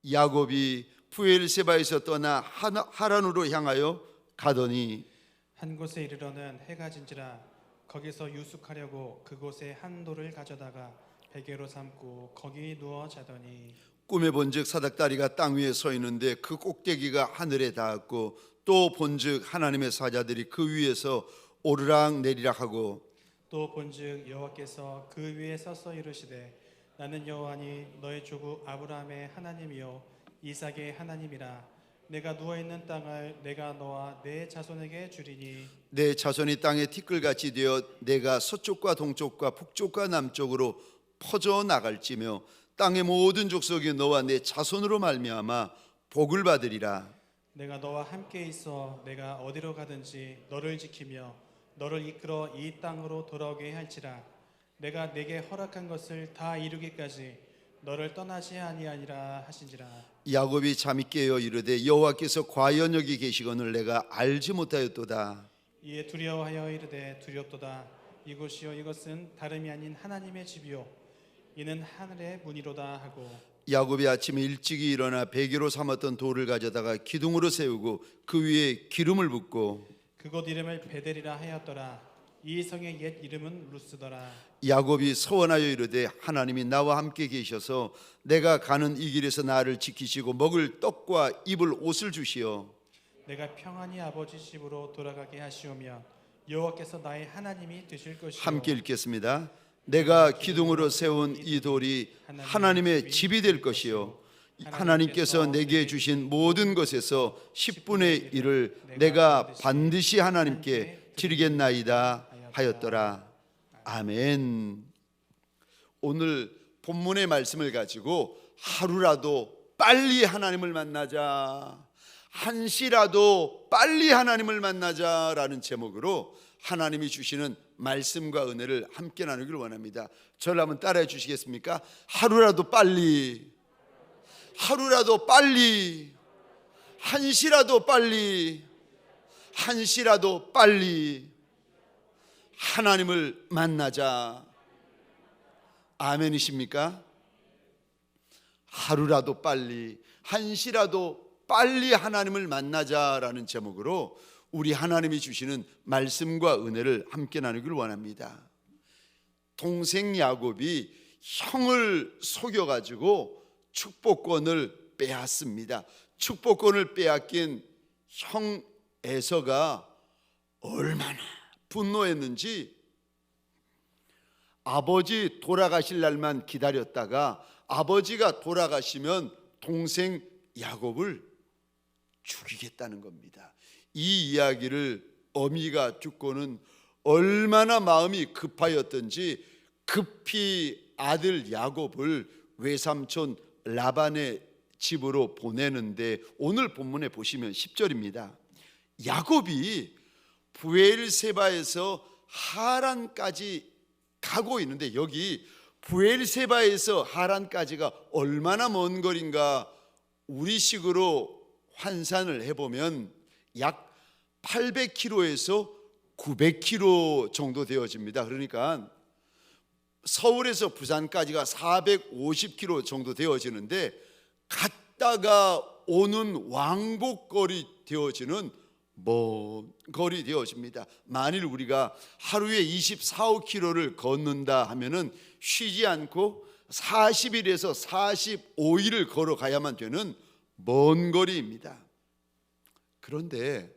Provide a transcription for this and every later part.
야곱이 부엘세바에서 떠나 하란으로 향하여 가더니 한 곳에 이르러는 해가 진지라 거기서 유숙하려고 그곳에 한 돌을 가져다가 베개로 삼고 거기 누워 자더니 꿈에 본즉 사닥다리가 땅 위에 서 있는데 그 꼭대기가 하늘에 닿았고 또 본즉 하나님의 사자들이 그 위에서 오르락 내리락 하고 또 본즉 여호와께서 그 위에 서서 이르시되 나는 여호와니 너의 조국 아브라함의 하나님이요 이삭의 하나님이라. 내가 누워있는 땅을 내가 너와 내 자손에게 주리니 내 자손이 땅에 티끌같이 되어 내가 서쪽과 동쪽과 북쪽과 남쪽으로 퍼져 나갈지며 땅의 모든 족속이 너와 내 자손으로 말미암아 복을 받으리라. 내가 너와 함께 있어 내가 어디로 가든지 너를 지키며 너를 이끌어 이 땅으로 돌아오게 할지라. 내가 내게 허락한 것을 다 이루기까지 너를 떠나지 아니하니라 하신지라. 야곱이 잠이 깨어 이르되 여호와께서 과연 여기 계시거늘 내가 알지 못하였도다. 이에 두려워하여 이르되 두렵도다. 이곳이요 이것은 다름이 아닌 하나님의 집이요 이는 하늘의 문이로다 하고 야곱이 아침에 일찍이 일어나 베개로 삼았던 돌을 가져다가 기둥으로 세우고 그 위에 기름을 붓고 그곳 이름을 베델이라 하였더라. 이 성의 옛 이름은 루스더라. 야곱이 서원하여 이르되 하나님이 나와 함께 계셔서 내가 가는 이 길에서 나를 지키시고 먹을 떡과 입을 옷을 주시어 내가 평안히 아버지 집으로 돌아가게 하시오며 여호와께서 나의 하나님이 되실 것이요. 함께 읽겠습니다. 내가 기둥으로 세운 이 돌이 하나님의 집이 될 것이요 하나님께서 내게 주신 모든 것에서 10분의 1을 내가 반드시 하나님께 드리겠나이다 하였더라. 아멘. 오늘 본문의 말씀을 가지고 하루라도 빨리 하나님을 만나자, 한시라도 빨리 하나님을 만나자라는 제목으로 하나님이 주시는 말씀과 은혜를 함께 나누기를 원합니다. 저를 한번 따라해 주시겠습니까? 하루라도 빨리, 하루라도 빨리, 한시라도 빨리, 한시라도 빨리 하나님을 만나자. 아멘이십니까? 하루라도 빨리, 한시라도 빨리 하나님을 만나자라는 제목으로 우리 하나님이 주시는 말씀과 은혜를 함께 나누기를 원합니다. 동생 야곱이 형을 속여가지고 축복권을 빼앗습니다. 축복권을 빼앗긴 형 에서가 얼마나 분노했는지 아버지 돌아가실 날만 기다렸다가 아버지가 돌아가시면 동생 야곱을 죽이겠다는 겁니다. 이 이야기를 어미가 듣고는 얼마나 마음이 급하였던지 급히 아들 야곱을 외삼촌 라반의 집으로 보내는데 오늘 본문에 보시면 10절입니다. 야곱이 부엘세바에서 하란까지 가고 있는데 여기 부엘세바에서 하란까지가 얼마나 먼 거리인가 우리식으로 환산을 해보면 약 800km에서 900km 정도 되어집니다. 그러니까 서울에서 부산까지가 450km 정도 되어지는데 갔다가 오는 왕복거리 되어지는 먼 거리 되어집니다. 만일 우리가 하루에 24~25km를 걷는다 하면은 쉬지 않고 40일에서 45일을 걸어가야만 되는 먼 거리입니다. 그런데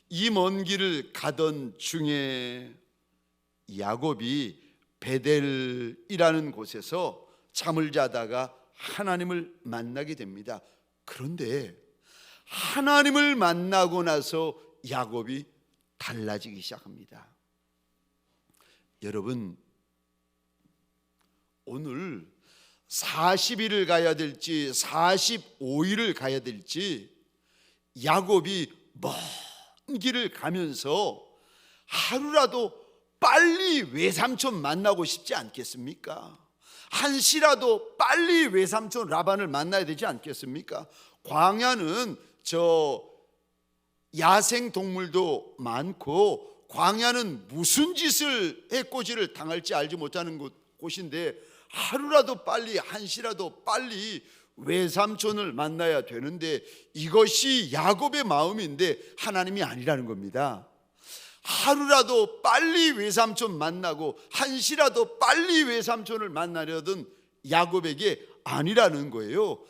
이 먼 길을 가던 중에 야곱이 베델이라는 곳에서 잠을 자다가 하나님을 만나게 됩니다. 그런데 하나님을 만나고 나서 야곱이 달라지기 시작합니다. 여러분, 오늘 40일을 가야 될지 45일을 가야 될지 야곱이 먼 길을 가면서 하루라도 빨리 외삼촌 만나고 싶지 않겠습니까? 한시라도 빨리 외삼촌 라반을 만나야 되지 않겠습니까? 광야는 야생 동물도 많고 광야는 무슨 짓을 해코지를 당할지 알지 못하는 곳인데 하루라도 빨리 한시라도 빨리 외삼촌을 만나야 되는데 이것이 야곱의 마음인데 하나님이 아니라는 겁니다. 하루라도 빨리 외삼촌 만나고 한시라도 빨리 외삼촌을 만나려던 야곱에게 아니라는 거예요.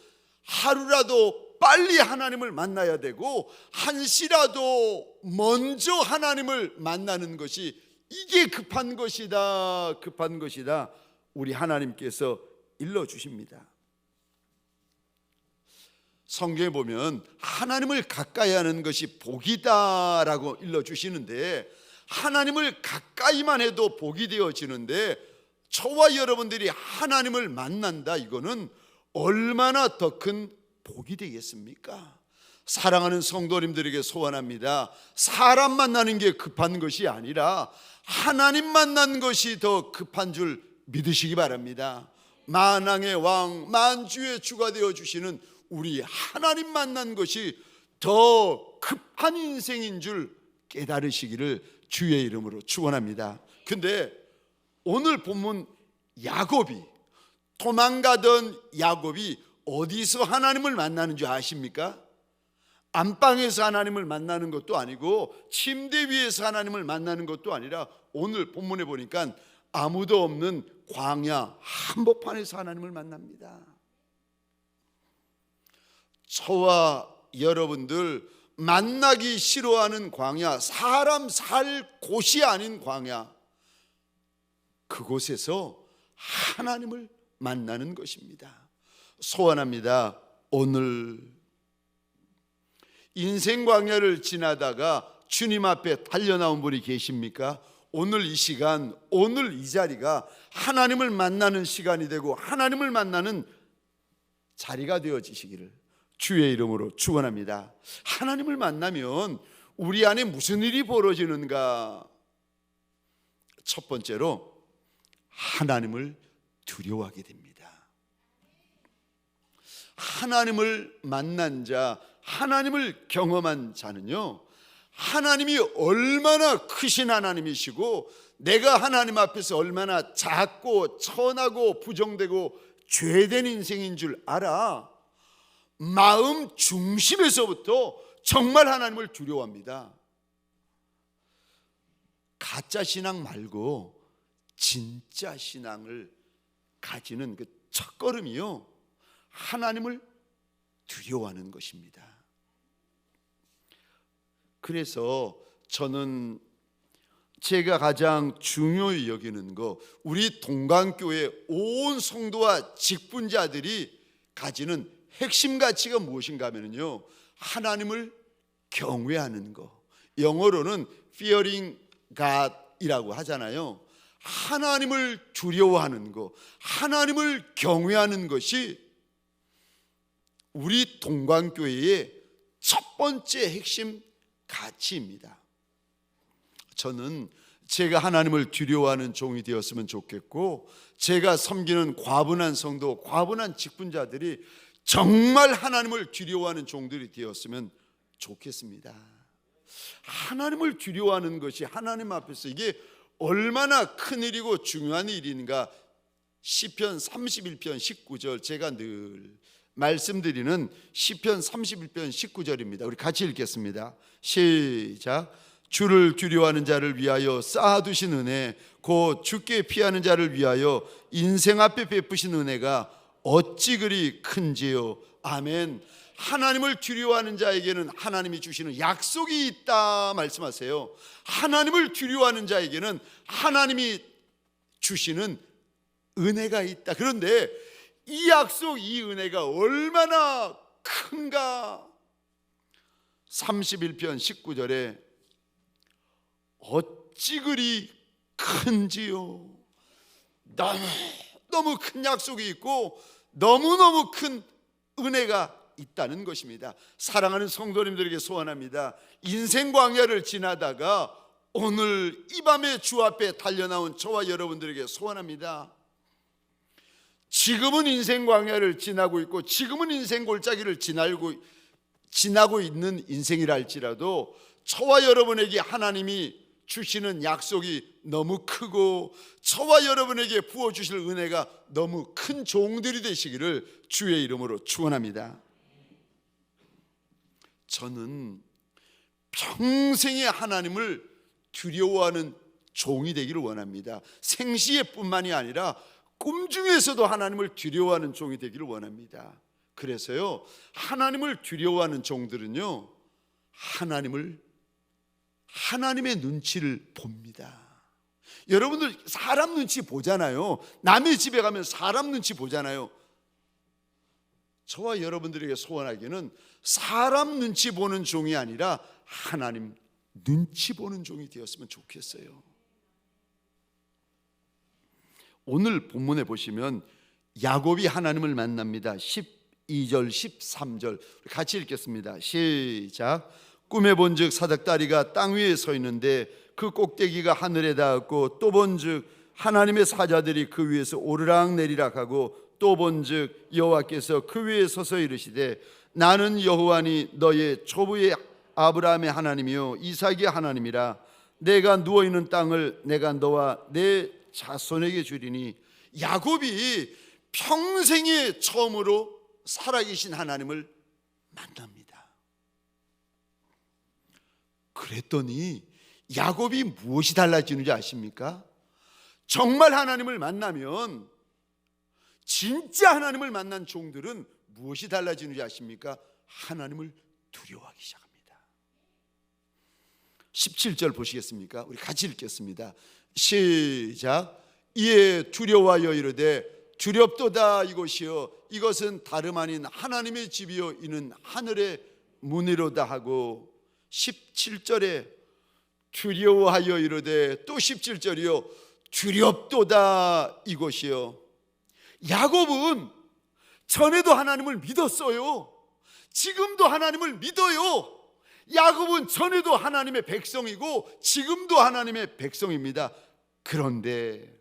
하루라도 빨리 하나님을 만나야 되고 한시라도 먼저 하나님을 만나는 것이 이게 급한 것이다, 급한 것이다. 우리 하나님께서 일러주십니다. 성경에 보면 하나님을 가까이 하는 것이 복이다라고 일러주시는데 하나님을 가까이만 해도 복이 되어지는데 저와 여러분들이 하나님을 만난다, 이거는 얼마나 더 큰 복이 되겠습니까? 사랑하는 성도님들에게 소원합니다. 사람 만나는 게 급한 것이 아니라 하나님 만난 것이 더 급한 줄 믿으시기 바랍니다. 만왕의 왕, 만주의 주가 되어주시는 우리 하나님 만난 것이 더 급한 인생인 줄 깨달으시기를 주의 이름으로 축원합니다. 근데 오늘 본문 야곱이, 도망가던 야곱이 어디서 하나님을 만나는 줄 아십니까? 안방에서 하나님을 만나는 것도 아니고 침대 위에서 하나님을 만나는 것도 아니라 오늘 본문에 보니까 아무도 없는 광야 한복판에서 하나님을 만납니다. 저와 여러분들 만나기 싫어하는 광야, 사람 살 곳이 아닌 광야, 그곳에서 하나님을 만나는 것입니다. 소원합니다. 오늘 인생 광야를 지나다가 주님 앞에 달려나온 분이 계십니까? 오늘 이 시간, 오늘 이 자리가 하나님을 만나는 시간이 되고 하나님을 만나는 자리가 되어지시기를 주의 이름으로 축원합니다. 하나님을 만나면 우리 안에 무슨 일이 벌어지는가? 첫 번째로 하나님을 두려워하게 됩니다. 하나님을 만난 자, 하나님을 경험한 자는요, 하나님이 얼마나 크신 하나님이시고 내가 하나님 앞에서 얼마나 작고 천하고 부정되고 죄된 인생인 줄 알아. 마음 중심에서부터 정말 하나님을 두려워합니다. 가짜 신앙 말고 진짜 신앙을 가지는 그 첫걸음이요, 하나님을 두려워하는 것입니다. 그래서 저는 제가 가장 중요히 여기는 거, 우리 동강교회 온 성도와 직분자들이 가지는 핵심 가치가 무엇인가 하면요, 하나님을 경외하는 거. 영어로는 fearing God이라고 하잖아요. 하나님을 두려워하는 거, 하나님을 경외하는 것이 우리 동강교회의 첫 번째 핵심 가치입니다. 저는 제가 하나님을 두려워하는 종이 되었으면 좋겠고, 제가 섬기는 과분한 성도, 과분한 직분자들이 정말 하나님을 두려워하는 종들이 되었으면 좋겠습니다. 하나님을 두려워하는 것이 하나님 앞에서 이게 얼마나 큰 일이고 중요한 일인가. 시편 31편 19절, 제가 늘 말씀드리는 시편 31편 19절입니다. 우리 같이 읽겠습니다. 시작. 주를 두려워하는 자를 위하여 쌓아두신 은혜, 곧 주께 피하는 자를 위하여 인생 앞에 베푸신 은혜가 어찌 그리 큰지요. 아멘. 하나님을 두려워하는 자에게는 하나님이 주시는 약속이 있다 말씀하세요. 하나님을 두려워하는 자에게는 하나님이 주시는 은혜가 있다. 그런데 이 약속, 이 은혜가 얼마나 큰가? 31편 19절에 어찌 그리 큰지요. 너무 큰 약속이 있고 너무너무 큰 은혜가 있다는 것입니다. 사랑하는 성도님들에게 소원합니다. 인생 광야를 지나다가 오늘 이 밤에 주 앞에 달려나온 저와 여러분들에게 소원합니다. 지금은 인생 광야를 지나고 있고 지금은 인생 골짜기를 지나고 있는 인생이라 할지라도 저와 여러분에게 하나님이 주시는 약속이 너무 크고 저와 여러분에게 부어주실 은혜가 너무 큰 종들이 되시기를 주의 이름으로 축원합니다. 저는 평생에 하나님을 두려워하는 종이 되기를 원합니다. 생시에뿐만이 아니라 꿈 중에서도 하나님을 두려워하는 종이 되기를 원합니다. 그래서요, 하나님을 두려워하는 종들은요, 하나님의 눈치를 봅니다. 여러분들 사람 눈치 보잖아요. 남의 집에 가면 사람 눈치 보잖아요. 저와 여러분들에게 소원하기는 사람 눈치 보는 종이 아니라 하나님 눈치 보는 종이 되었으면 좋겠어요. 오늘 본문에 보시면 야곱이 하나님을 만납니다. 12절 13절 같이 읽겠습니다. 시작. 꿈에 본즉 사닥다리가 땅 위에 서 있는데 그 꼭대기가 하늘에 닿았고 또 본즉 하나님의 사자들이 그 위에서 오르락 내리락 하고 또 본즉 여호와께서 그 위에 서서 이르시되 나는 여호와니 너의 조부의 아브라함의 하나님이요 이삭의 하나님이라. 내가 누워있는 땅을 내가 너와 내 자손에게 주리니. 야곱이 평생에 처음으로 살아계신 하나님을 만납니다. 그랬더니 야곱이 무엇이 달라지는지 아십니까? 정말 하나님을 만나면, 진짜 하나님을 만난 종들은 무엇이 달라지는지 아십니까? 하나님을 두려워하기 시작합니다. 17절 보시겠습니까? 우리 같이 읽겠습니다. 시작. 이에 두려워하여 이르되 두렵도다 이곳이여 이것은 다름 아닌 하나님의 집이요 이는 하늘의 문이로다 하고, 17절에 두려워하여 이르되 또 17절이요 두렵도다 이곳이요. 야곱은 전에도 하나님을 믿었어요. 지금도 하나님을 믿어요. 야곱은 전에도 하나님의 백성이고 지금도 하나님의 백성입니다. 그런데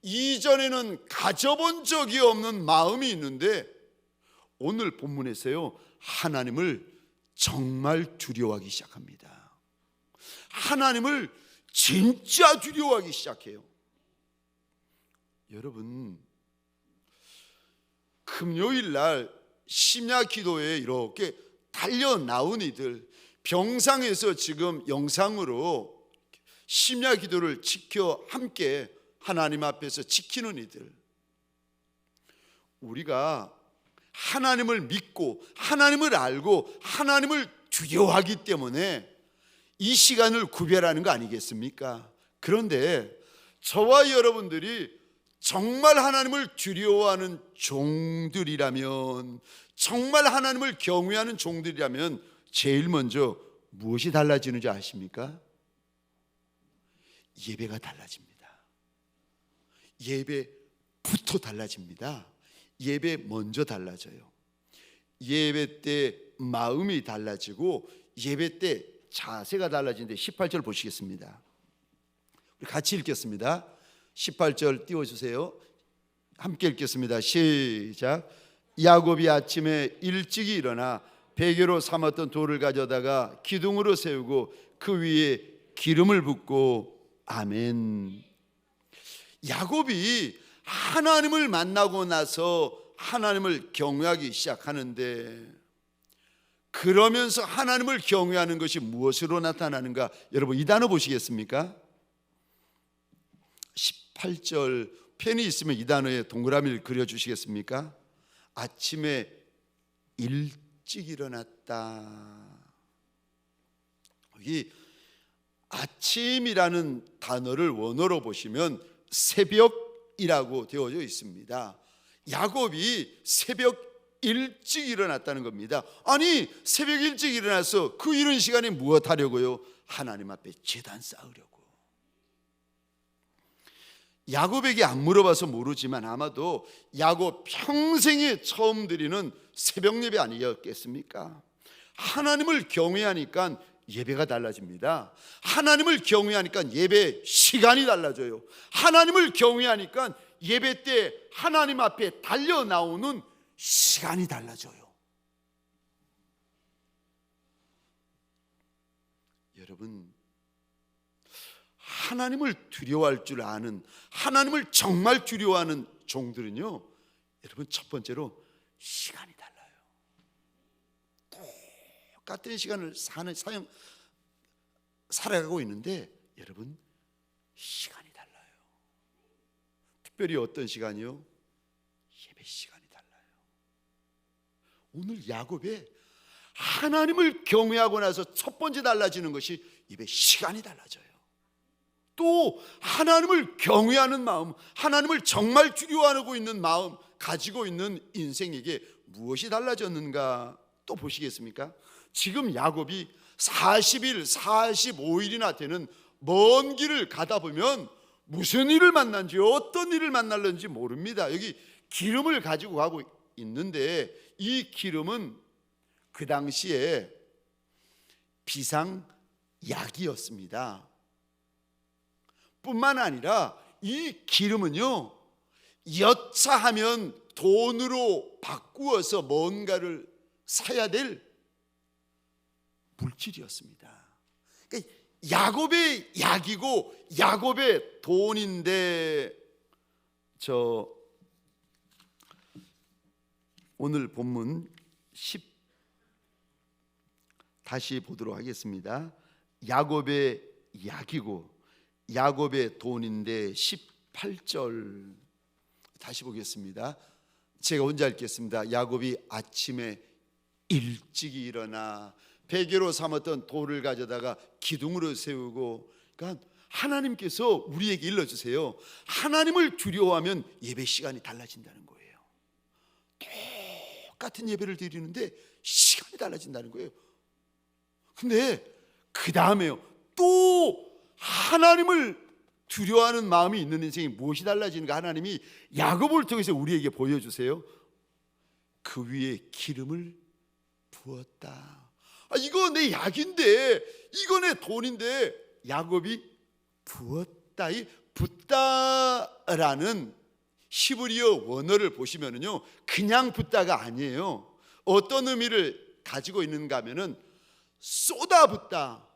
이전에는 가져본 적이 없는 마음이 있는데 오늘 본문에서요 하나님을 정말 두려워하기 시작합니다. 하나님을 진짜 두려워하기 시작해요. 여러분, 금요일 날 심야 기도에 이렇게 달려 나온 이들, 병상에서 지금 영상으로 심야 기도를 지켜 함께 하나님 앞에서 지키는 이들, 우리가 하나님을 믿고 하나님을 알고 하나님을 두려워하기 때문에 이 시간을 구별하는 거 아니겠습니까? 그런데 저와 여러분들이 정말 하나님을 두려워하는 종들이라면, 정말 하나님을 경외하는 종들이라면 제일 먼저 무엇이 달라지는지 아십니까? 예배가 달라집니다. 예배부터 달라집니다. 예배 먼저 달라져요. 예배 때 마음이 달라지고 예배 때 자세가 달라지는데 18절 보시겠습니다. 우리 같이 읽겠습니다. 18절 띄워주세요. 함께 읽겠습니다. 시작. 야곱이 아침에 일찍이 일어나 베개로 삼았던 돌을 가져다가 기둥으로 세우고 그 위에 기름을 붓고 아멘. 야곱이 하나님을 만나고 나서 하나님을 경외하기 시작하는데, 그러면서 하나님을 경외하는 것이 무엇으로 나타나는가? 여러분 이 단어 보시겠습니까? 18절 펜이 있으면 이 단어에 동그라미를 그려주시겠습니까? 아침에 일찍 일어났다. 여기 아침이라는 단어를 원어로 보시면 새벽이라고 되어져 있습니다. 야곱이 새벽 일찍 일어났다는 겁니다. 아니 새벽 일찍 일어나서 그 이른 시간에 무엇 하려고요? 하나님 앞에 제단 쌓으려고. 야곱에게 안 물어봐서 모르지만 아마도 야곱 평생에 처음 드리는 새벽 예배 아니었겠습니까? 하나님을 경외하니까 예배가 달라집니다. 하나님을 경외하니까 예배 시간이 달라져요. 하나님을 경외하니까 예배 때 하나님 앞에 달려 나오는 시간이 달라져요. 여러분, 하나님을 두려워할 줄 아는, 하나님을 정말 두려워하는 종들은요, 여러분, 첫 번째로 시간이 달라요. 똑같은 시간을 살아가고 있는데 여러분, 시간이 달라요. 특별히 어떤 시간이요? 예배 시간이 달라요. 오늘 야곱에 하나님을 경외하고 나서 첫 번째 달라지는 것이 예배 시간이 달라져요. 또 하나님을 경외하는 마음, 하나님을 정말 두려워하고 있는 마음 가지고 있는 인생에게 무엇이 달라졌는가 또 보시겠습니까? 지금 야곱이 40일, 45일이나 되는 먼 길을 가다 보면 무슨 일을 만난지, 어떤 일을 만날는지 모릅니다. 여기 기름을 가지고 가고 있는데 이 기름은 그 당시에 비상약이었습니다. 뿐만 아니라 이 기름은요, 여차하면 돈으로 바꾸어서 뭔가를 사야 될 물질이었습니다. 그러니까 야곱의 약이고 야곱의 돈인데, 오늘 본문 10 다시 보도록 하겠습니다. 야곱의 약이고 야곱의 돈인데 18절 다시 보겠습니다. 제가 혼자 읽겠습니다. 야곱이 아침에 일찍이 일어나 베개로 삼았던 돌을 가져다가 기둥으로 세우고, 그러니까 하나님께서 우리에게 일러주세요. 하나님을 두려워하면 예배 시간이 달라진다는 거예요. 똑같은 예배를 드리는데 시간이 달라진다는 거예요. 근데 그 다음에요, 또 하나님을 두려워하는 마음이 있는 인생이 무엇이 달라지는가? 하나님이 야곱을 통해서 우리에게 보여주세요. 그 위에 기름을 부었다. 이거 내 약인데, 이거 내 돈인데 야곱이 부었다. 이 붓다라는 히브리어 원어를 보시면은요, 그냥 붓다가 아니에요. 어떤 의미를 가지고 있는가 하면은 쏟아붓다,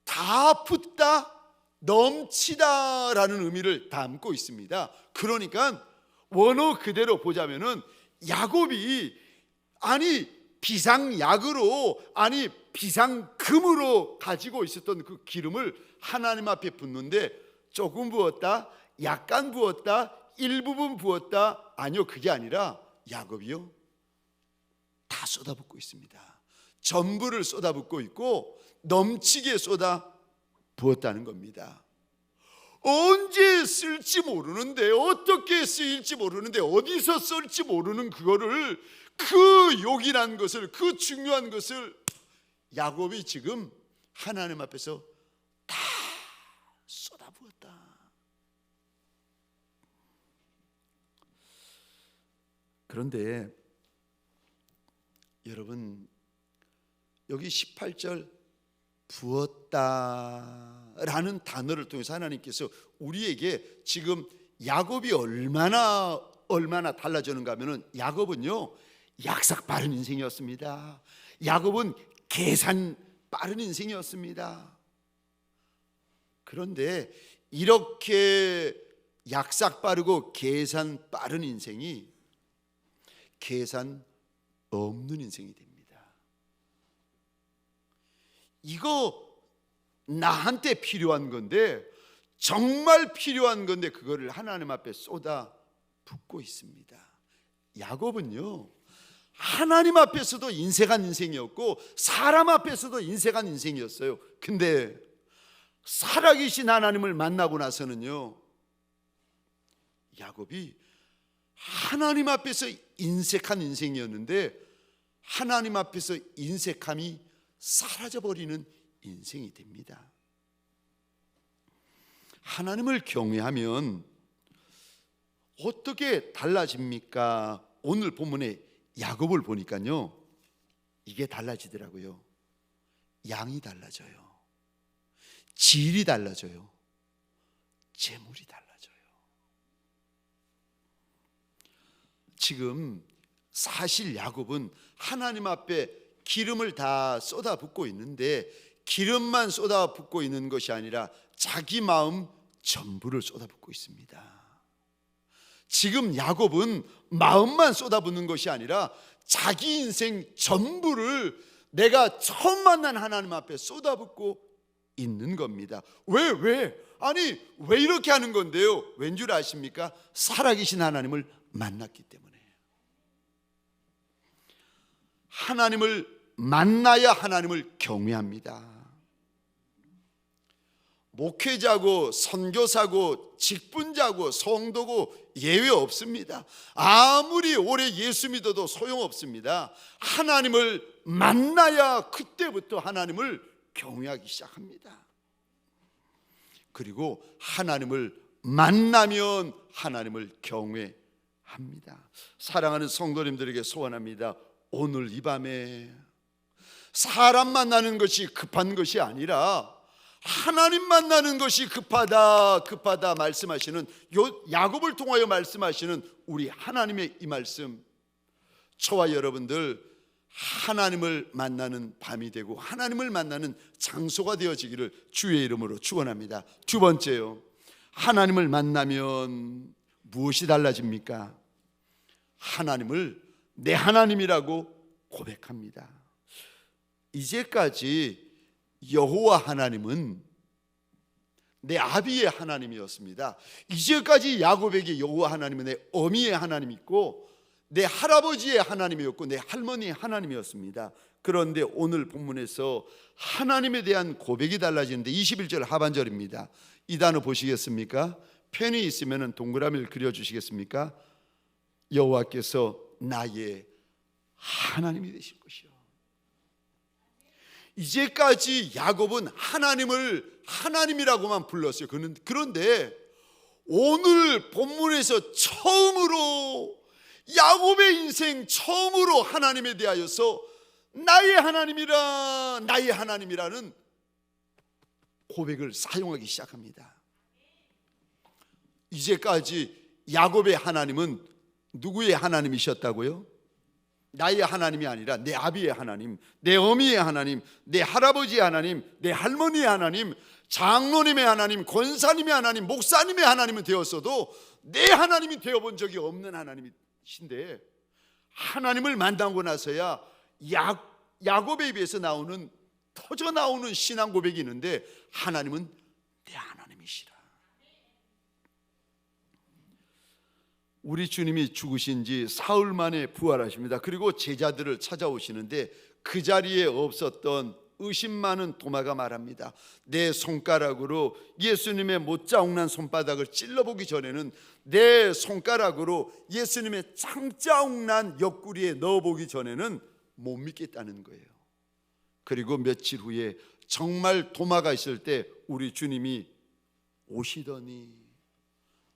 다 붓다, 넘치다라는 의미를 담고 있습니다. 그러니까 원어 그대로 보자면은 야곱이 비상약으로, 비상금으로 가지고 있었던 그 기름을 하나님 앞에 붓는데 조금 부었다, 약간 부었다, 일부분 부었다, 아니요, 그게 아니라 야곱이요, 다 쏟아붓고 있습니다. 전부를 쏟아붓고 있고 넘치게 쏟아 부었다는 겁니다. 언제 쓸지 모르는데, 어떻게 쓰일지 모르는데, 어디서 쓸지 모르는 그거를, 그 요긴한 것을, 그 중요한 것을 야곱이 지금 하나님 앞에서 다 쏟아부었다. 그런데 여러분, 여기 18절 부었다라는 단어를 통해서 하나님께서 우리에게 지금 야곱이 얼마나 달라졌는가 하면은, 야곱은요, 약삭 빠른 인생이었습니다. 야곱은 계산 빠른 인생이었습니다. 그런데 이렇게 약삭 빠르고 계산 빠른 인생이 계산 없는 인생이 됩니다. 이거 나한테 필요한 건데, 정말 필요한 건데 그거를 하나님 앞에 쏟아 붓고 있습니다. 야곱은요, 하나님 앞에서도 인색한 인생이었고 사람 앞에서도 인색한 인생이었어요. 근데 살아계신 하나님을 만나고 나서는요, 야곱이 하나님 앞에서 인색한 인생이었는데 하나님 앞에서 인색함이 사라져버리는 인생이 됩니다. 하나님을 경외하면 어떻게 달라집니까? 오늘 본문에 야곱을 보니까요, 이게 달라지더라고요. 양이 달라져요. 질이 달라져요. 재물이 달라져요. 지금 사실 야곱은 하나님 앞에 기름을 다 쏟아붓고 있는데, 기름만 쏟아붓고 있는 것이 아니라 자기 마음 전부를 쏟아붓고 있습니다. 지금 야곱은 마음만 쏟아붓는 것이 아니라 자기 인생 전부를 내가 처음 만난 하나님 앞에 쏟아붓고 있는 겁니다. 왜? 아니 왜 이렇게 하는 건데요? 왠 줄 아십니까? 살아계신 하나님을 만났기 때문에. 하나님을 만나야 하나님을 경외합니다. 목회자고 선교사고 직분자고 성도고 예외 없습니다. 아무리 오래 예수 믿어도 소용없습니다. 하나님을 만나야 그때부터 하나님을 경외하기 시작합니다. 그리고 하나님을 만나면 하나님을 경외합니다. 사랑하는 성도님들에게 소원합니다. 오늘 이 밤에 사람 만나는 것이 급한 것이 아니라 하나님 만나는 것이 급하다 말씀하시는 야곱을 통하여 말씀하시는 우리 하나님의 이 말씀, 저와 여러분들 하나님을 만나는 밤이 되고 하나님을 만나는 장소가 되어지기를 주의 이름으로 축원합니다. 두 번째요, 하나님을 만나면 무엇이 달라집니까? 하나님을 내 하나님이라고 고백합니다. 이제까지 여호와 하나님은 내 아비의 하나님이었습니다. 이제까지 야곱에게 여호와 하나님은 내 어미의 하나님이었고 내 할아버지의 하나님이었고 내 할머니의 하나님이었습니다. 그런데 오늘 본문에서 하나님에 대한 고백이 달라지는데 21절 하반절입니다. 이 단어 보시겠습니까? 펜이 있으면 동그라미를 그려주시겠습니까? 여호와께서 나의 하나님이 되실 것이요. 이제까지 야곱은 하나님을 하나님이라고만 불렀어요. 그런데 오늘 본문에서 처음으로 야곱의 인생 처음으로 하나님에 대하여서 나의 하나님이라는 고백을 사용하기 시작합니다. 이제까지 야곱의 하나님은 누구의 하나님이셨다고요? 나의 하나님이 아니라 내 아비의 하나님, 내 어미의 하나님, 내 할아버지의 하나님, 내 할머니의 하나님, 장로님의 하나님, 권사님의 하나님, 목사님의 하나님은 되었어도 내 하나님이 되어본 적이 없는 하나님이신데, 하나님을 만나고 나서야 야곱의 입에서 터져 나오는 신앙 고백이 있는데, 하나님은 내 하나님이시라. 우리 주님이 죽으신 지 사흘 만에 부활하십니다. 그리고 제자들을 찾아오시는데 그 자리에 없었던 의심 많은 도마가 말합니다. 내 손가락으로 예수님의 못자국난 손바닥을 찔러보기 전에는, 내 손가락으로 예수님의 창자국난 옆구리에 넣어보기 전에는 못 믿겠다는 거예요. 그리고 며칠 후에 정말 도마가 있을 때 우리 주님이 오시더니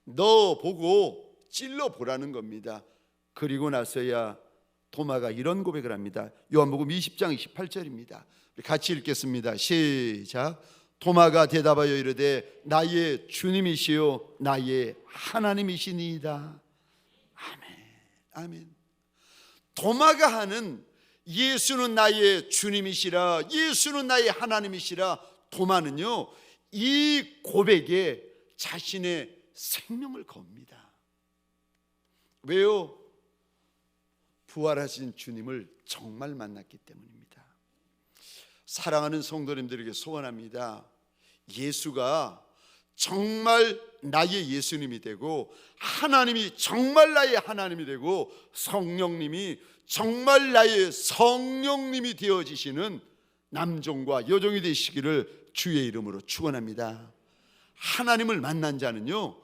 넣어보고 찔러보라는 겁니다. 그리고 나서야 도마가 이런 고백을 합니다. 요한복음 20장 28절입니다. 같이 읽겠습니다. 시작. 도마가 대답하여 이르되 나의 주님이시요 나의 하나님이시니이다. 아멘. 아멘. 도마가 하는 예수는 나의 주님이시라, 예수는 나의 하나님이시라, 도마는요 이 고백에 자신의 생명을 겁니다. 왜요? 부활하신 주님을 정말 만났기 때문입니다. 사랑하는 성도님들에게 소원합니다. 예수가 정말 나의 예수님이 되고, 하나님이 정말 나의 하나님이 되고, 성령님이 정말 나의 성령님이 되어지시는 남종과 여종이 되시기를 주의 이름으로 축원합니다. 하나님을 만난 자는요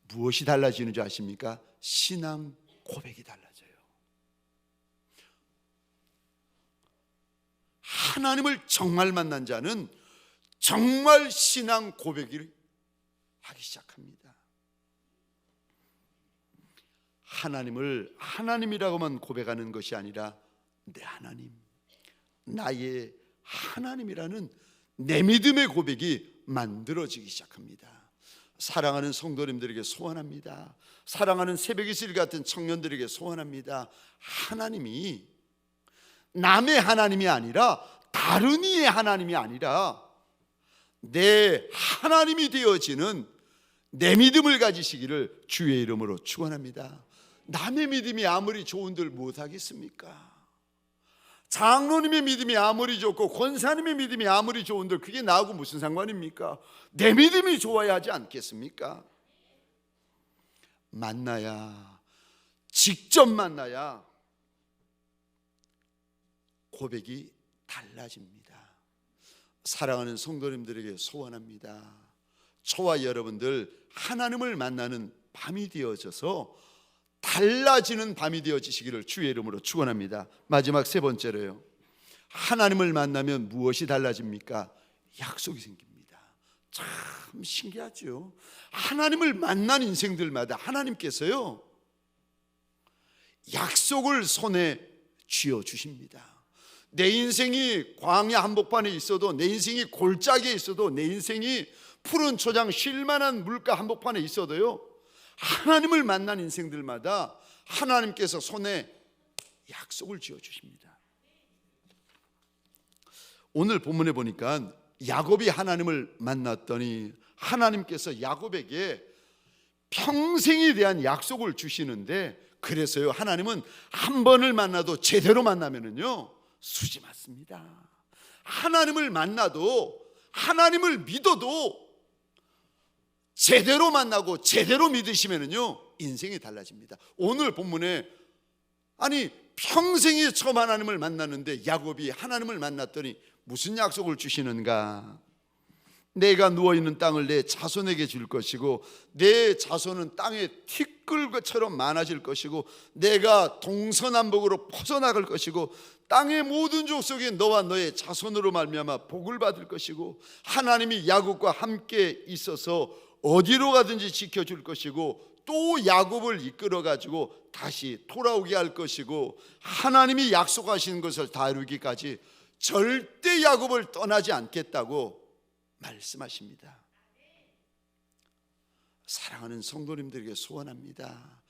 무엇이 달라지는 줄 아십니까? 신앙 고백이 달라져요. 하나님을 정말 만난 자는 정말 신앙 고백을 하기 시작합니다. 하나님을 하나님이라고만 고백하는 것이 아니라 내 하나님, 나의 하나님이라는 내 믿음의 고백이 만들어지기 시작합니다. 사랑하는 성도님들에게 소원합니다. 사랑하는 새벽 이슬 같은 청년들에게 소원합니다. 하나님이 남의 하나님이 아니라, 다른 이의 하나님이 아니라 내 하나님이 되어지는 내 믿음을 가지시기를 주의 이름으로 축원합니다. 남의 믿음이 아무리 좋은들 못하겠습니까? 장로님의 믿음이 아무리 좋고 권사님의 믿음이 아무리 좋은들 그게 나하고 무슨 상관입니까? 내 믿음이 좋아야 하지 않겠습니까? 만나야, 직접 만나야 고백이 달라집니다. 사랑하는 성도님들에게 소원합니다. 저와 여러분들 하나님을 만나는 밤이 되어져서 달라지는 밤이 되어지시기를 주의 이름으로 축원합니다. 마지막 세 번째로요, 하나님을 만나면 무엇이 달라집니까? 약속이 생깁니다. 참 신기하죠. 하나님을 만난 인생들마다 하나님께서요 약속을 손에 쥐어 주십니다. 내 인생이 광야 한복판에 있어도, 내 인생이 골짜기에 있어도, 내 인생이 푸른 초장 쉴만한 물가 한복판에 있어도요, 하나님을 만난 인생들마다 하나님께서 손에 약속을 쥐어 주십니다. 오늘 본문에 보니까 야곱이 하나님을 만났더니 하나님께서 야곱에게 평생에 대한 약속을 주시는데, 그래서요 하나님은 한 번을 만나도 제대로 만나면은요 수지 맞습니다. 하나님을 만나도, 하나님을 믿어도 제대로 만나고 제대로 믿으시면은요 인생이 달라집니다. 오늘 본문에 평생에 처음 하나님을 만났는데 야곱이 하나님을 만났더니 무슨 약속을 주시는가? 내가 누워있는 땅을 내 자손에게 줄 것이고 내 자손은 땅에 티끌처럼 많아질 것이고 내가 동서남북으로 퍼져나갈 것이고 땅의 모든 족속이 너와 너의 자손으로 말미암아 복을 받을 것이고 하나님이 야곱과 함께 있어서 어디로 가든지 지켜줄 것이고 또 야곱을 이끌어 가지고 다시 돌아오게 할 것이고 하나님이 약속하신 것을 다 이루기까지 절대 야곱을 떠나지 않겠다고 말씀하십니다. 사랑하는 성도님들에게 소원합니다.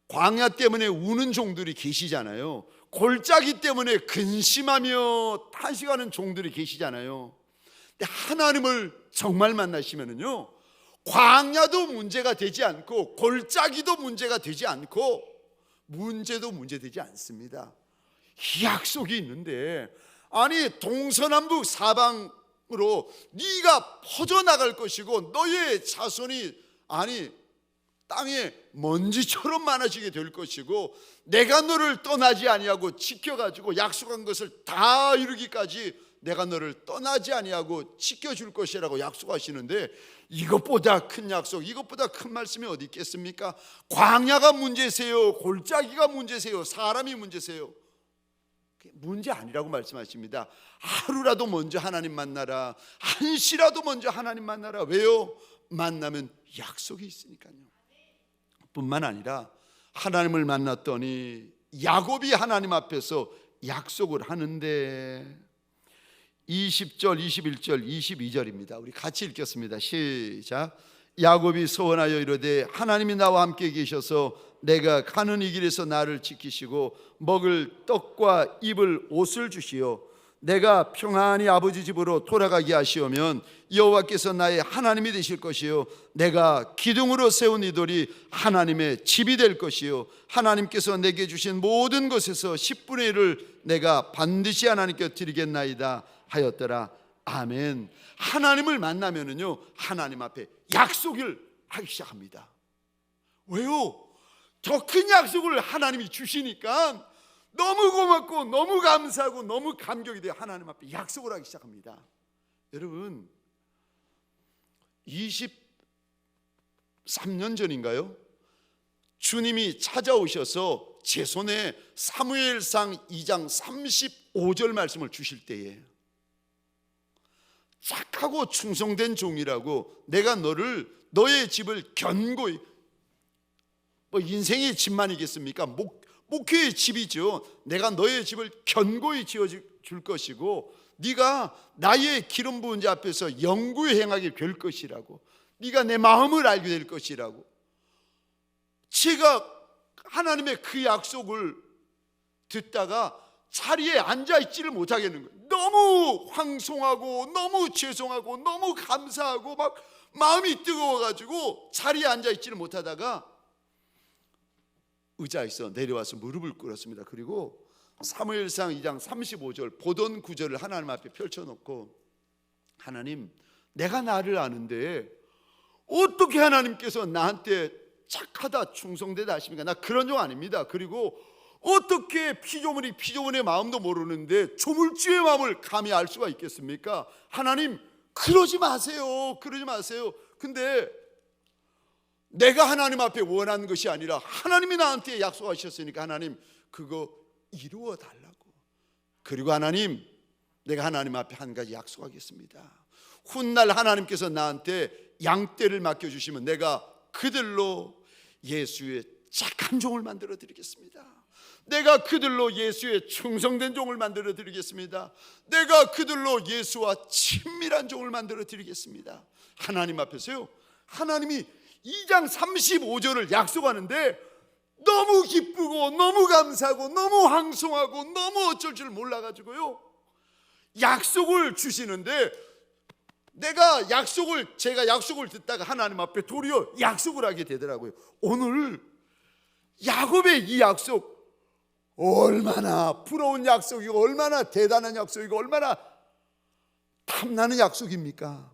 광야 때문에 우는 종들이 계시잖아요. 골짜기 때문에 근심하며 탄식하는 종들이 계시잖아요. 근데 하나님을 정말 만나시면은요 광야도 문제가 되지 않고 골짜기도 문제가 되지 않고 문제도 문제되지 않습니다. 약속이 있는데 동서남북 사방으로 네가 퍼져나갈 것이고 너의 자손이 땅에 먼지처럼 많아지게 될 것이고 내가 너를 떠나지 아니하고 지켜가지고 약속한 것을 다 이루기까지 내가 너를 떠나지 아니하고 지켜줄 것이라고 약속하시는데 이것보다 큰 약속, 이것보다 큰 말씀이 어디 있겠습니까? 광야가 문제세요? 골짜기가 문제세요? 사람이 문제세요? 문제 아니라고 말씀하십니다. 하루라도 먼저 하나님 만나라. 한시라도 먼저 하나님 만나라. 왜요? 만나면 약속이 있으니까요. 뿐만 아니라 하나님을 만났더니 야곱이 하나님 앞에서 약속을 하는데 20절, 21절, 22절입니다. 우리 같이 읽겠습니다. 시작. 야곱이 소원하여 이르되 하나님이 나와 함께 계셔서 내가 가는 이 길에서 나를 지키시고 먹을 떡과 입을 옷을 주시어 내가 평안히 아버지 집으로 돌아가게 하시오면 여호와께서 나의 하나님이 되실 것이요 내가 기둥으로 세운 이 돌이 하나님의 집이 될 것이요 하나님께서 내게 주신 모든 것에서 10분의 1을 내가 반드시 하나님께 드리겠나이다 하였더라. 아멘. 하나님을 만나면은요 하나님 앞에 약속을 하기 시작합니다. 왜요? 더 큰 약속을 하나님이 주시니까 너무 고맙고 너무 감사하고 너무 감격이 돼요. 하나님 앞에 약속을 하기 시작합니다. 여러분 23년 전인가요? 주님이 찾아오셔서 제 손에 사무엘상 2장 35절 말씀을 주실 때에 착하고 충성된 종이라고 내가 너의 집을 견고히, 인생의 집만이겠습니까? 목회의 집이죠. 내가 너의 집을 견고히 지어줄 것이고 네가 나의 기름 부은 자 앞에서 영구히 행하게 될 것이라고, 네가 내 마음을 알게 될 것이라고. 제가 하나님의 그 약속을 듣다가 자리에 앉아있지를 못하겠는 거예요. 너무 황송하고 너무 죄송하고 너무 감사하고 막 마음이 뜨거워가지고 자리에 앉아있지를 못하다가 의자에서 내려와서 무릎을 꿇었습니다. 그리고 사무엘상 2장 35절 보던 구절을 하나님 앞에 펼쳐놓고, 하나님, 내가 나를 아는데 어떻게 하나님께서 나한테 착하다 충성되다 하십니까? 나 그런 종 아닙니다. 그리고 어떻게 피조물의 마음도 모르는데 조물주의 마음을 감히 알 수가 있겠습니까? 하나님, 그러지 마세요. 그러지 마세요. 근데 내가 하나님 앞에 원하는 것이 아니라 하나님이 나한테 약속하셨으니까 하나님, 그거 이루어 달라고. 그리고 하나님, 내가 하나님 앞에 한 가지 약속하겠습니다. 훗날 하나님께서 나한테 양떼를 맡겨주시면 내가 그들로 예수의 착한 종을 만들어 드리겠습니다. 내가 그들로 예수의 충성된 종을 만들어 드리겠습니다. 내가 그들로 예수와 친밀한 종을 만들어 드리겠습니다. 하나님 앞에서요, 하나님이 2장 35절을 약속하는데 너무 기쁘고 너무 감사하고 너무 황송하고 너무 어쩔 줄 몰라가지고요, 약속을 주시는데 제가 약속을 듣다가 하나님 앞에 도리어 약속을 하게 되더라고요. 오늘 야곱의 이 약속, 얼마나 부러운 약속이고 얼마나 대단한 약속이고 얼마나 탐나는 약속입니까?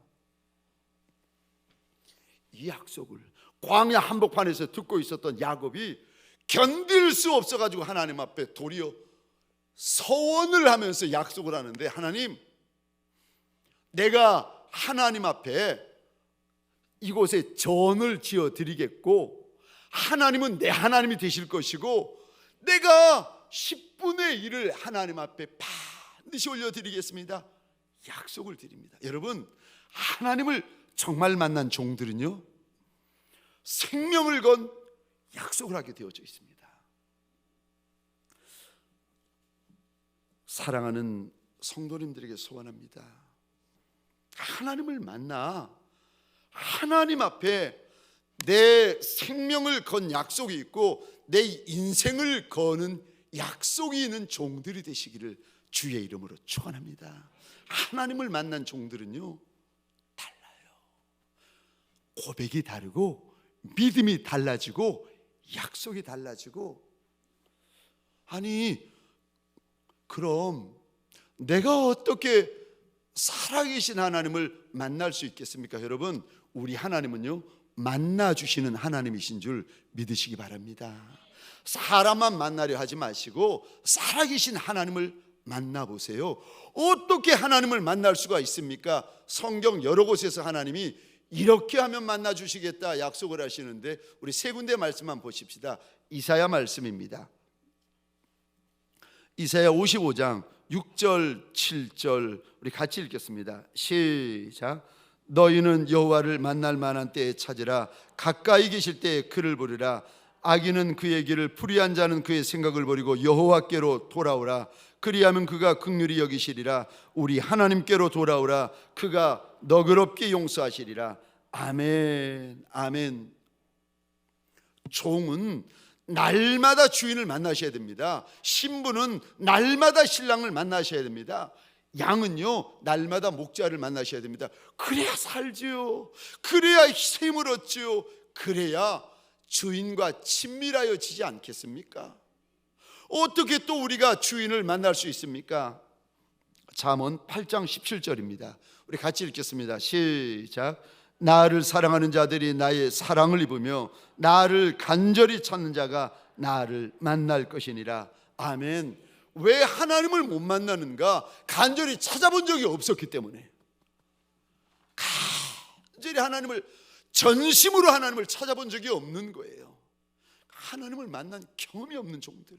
이 약속을 광야 한복판에서 듣고 있었던 야곱이 견딜 수 없어가지고 하나님 앞에 도리어 서원을 하면서 약속을 하는데, 하나님, 내가 하나님 앞에 이곳에 전을 지어 드리겠고 하나님은 내 하나님이 되실 것이고 내가 10분의 1을 하나님 앞에 반드시 올려드리겠습니다. 약속을 드립니다. 여러분, 하나님을 정말 만난 종들은요, 생명을 건 약속을 하게 되어져 있습니다. 사랑하는 성도님들에게 소원합니다. 하나님을 만나 하나님 앞에 내 생명을 건 약속이 있고 내 인생을 거는 약속이 있는 종들이 되시기를 주의 이름으로 축원합니다. 하나님을 만난 종들은요, 달라요. 고백이 다르고 믿음이 달라지고 약속이 달라지고. 아니, 그럼 내가 어떻게 살아계신 하나님을 만날 수 있겠습니까? 여러분, 우리 하나님은요, 만나주시는 하나님이신 줄 믿으시기 바랍니다. 사람만 만나려 하지 마시고 살아계신 하나님을 만나보세요. 어떻게 하나님을 만날 수가 있습니까? 성경 여러 곳에서 하나님이 이렇게 하면 만나주시겠다 약속을 하시는데 우리 세 군데 말씀만 보십시다. 이사야 말씀입니다. 이사야 55장 6절 7절 우리 같이 읽겠습니다. 시작. 너희는 여호와를 만날 만한 때에 찾으라. 가까이 계실 때에 그를 부르라. 악인은 그의 길을, 불의한 자는 그의 생각을 버리고 여호와께로 돌아오라. 그리하면 그가 긍휼히 여기시리라. 우리 하나님께로 돌아오라. 그가 너그럽게 용서하시리라. 아멘, 아멘. 종은 날마다 주인을 만나셔야 됩니다. 신부는 날마다 신랑을 만나셔야 됩니다. 양은요, 날마다 목자를 만나셔야 됩니다. 그래야 살지요. 그래야 힘을 얻지요. 그래야 주인과 친밀하여지지 않겠습니까? 어떻게 또 우리가 주인을 만날 수 있습니까? 잠언 8장 17절입니다. 우리 같이 읽겠습니다. 시작. 나를 사랑하는 자들이 나의 사랑을 입으며 나를 간절히 찾는 자가 나를 만날 것이니라. 아멘. 왜 하나님을 못 만나는가? 간절히 찾아본 적이 없었기 때문에. 간절히 하나님을, 전심으로 하나님을 찾아본 적이 없는 거예요. 하나님을 만난 경험이 없는 종들.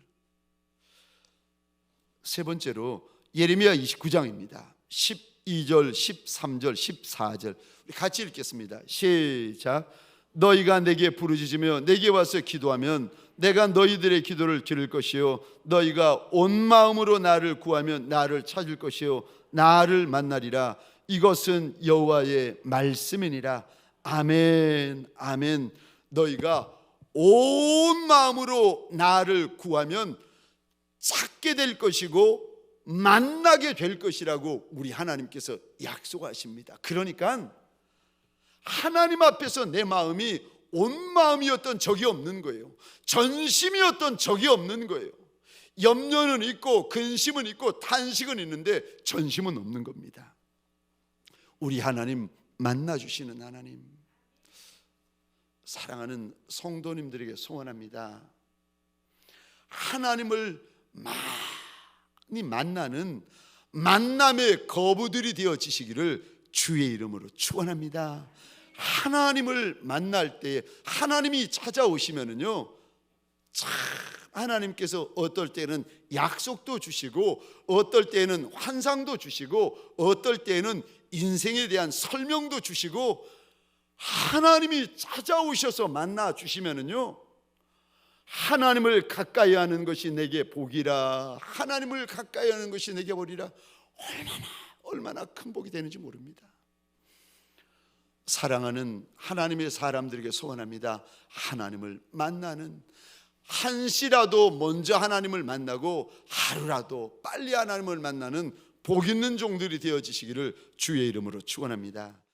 세 번째로 예레미야 29장입니다. 12절, 13절, 14절 우리 같이 읽겠습니다. 시작. 너희가 내게 부르짖으며 내게 와서 기도하면 내가 너희들의 기도를 들을 것이요 너희가 온 마음으로 나를 구하면 나를 찾을 것이요 나를 만나리라. 이것은 여호와의 말씀이니라. 아멘, 아멘. 너희가 온 마음으로 나를 구하면 찾게 될 것이고 만나게 될 것이라고 우리 하나님께서 약속하십니다. 그러니까 하나님 앞에서 내 마음이 온 마음이었던 적이 없는 거예요. 전심이었던 적이 없는 거예요. 염려는 있고 근심은 있고 탄식은 있는데 전심은 없는 겁니다. 우리 하나님 만나주시는 하나님, 사랑하는 성도님들에게 소원합니다. 하나님을 많이 만나는 만남의 거부들이 되어지시기를 주의 이름으로 축원합니다. 하나님을 만날 때 하나님이 찾아오시면은요, 참 하나님께서 어떨 때는 약속도 주시고 어떨 때는 환상도 주시고 어떨 때는 인생에 대한 설명도 주시고, 하나님이 찾아오셔서 만나 주시면은요, 하나님을 가까이 하는 것이 내게 복이라, 하나님을 가까이 하는 것이 내게 복이라, 얼마나 큰 복이 되는지 모릅니다. 사랑하는 하나님의 사람들에게 소원합니다. 하나님을 만나는, 한시라도 먼저 하나님을 만나고 하루라도 빨리 하나님을 만나는 복 있는 종들이 되어지시기를 주의 이름으로 축원합니다.